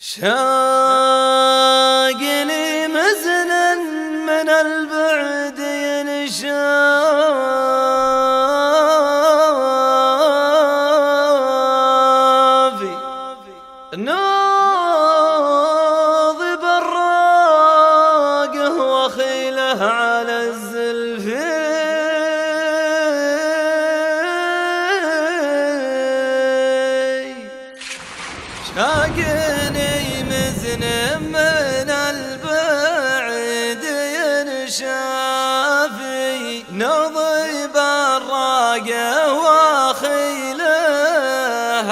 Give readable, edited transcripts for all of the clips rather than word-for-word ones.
شاقني مزنا من البعد ينشافي ناضب الراقه وخيله على الزلفي شاقني مزن من البعد ينشافي نضيب الراقه وخيله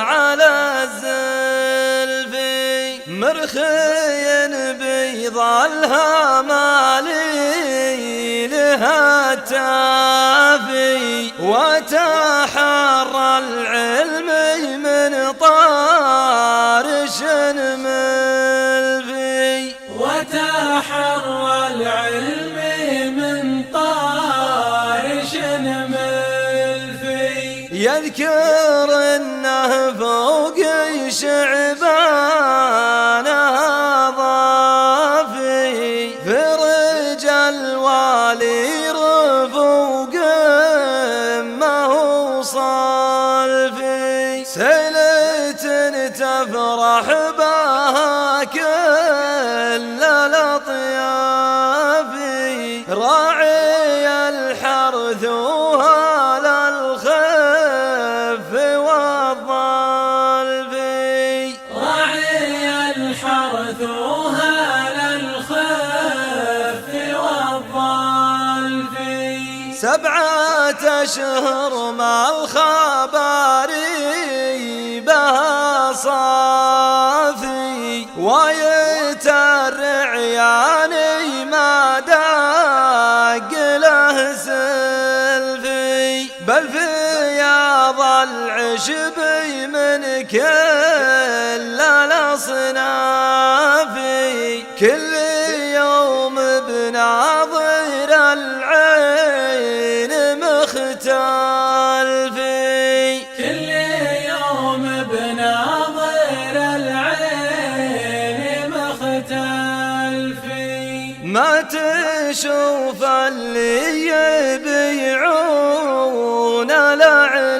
على الزلفي مرخي بيض الهمالي لها التافي وتحرى العلم من طارش ملفي وتحرى العلم من طارش ملفي يذكر انه فوق شعبانه ضافي فرج الوالي رفوق ما هو صالفي سيلة تفرح بها كل الاطيافي راعي الحرث وهال الخف والضالفي راعي الحرث وهال الخف والضالفي 7 أشهر مع الخباري بها صافي ويترع يعني ما داق له سلفي بل فياض العشب من كل الاصناف كل يوم بناظر العين مختال في كل يوم بناظر العين مختال في ما تشوف اللي يبيعون الأعلافي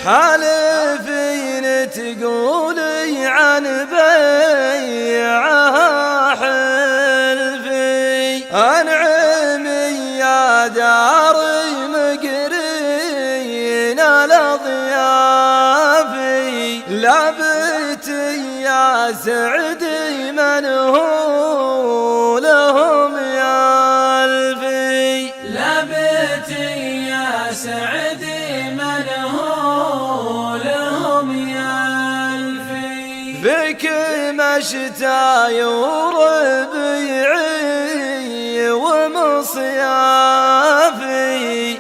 حالفين تقولي عن بيعها حلفي أنعمي يا داري مقرين الأضيافي لابتي يا سعدي من هو لهم يالفي لابتي يا سعدي من هو لهم يالفي فيك مشتاي وربيعي ومصيافي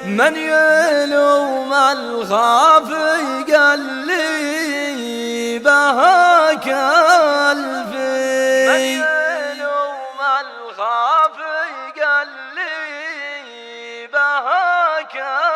من يلوم الخافي قال لي بها كالفي من يلوم الخافي قال لي بها كالفي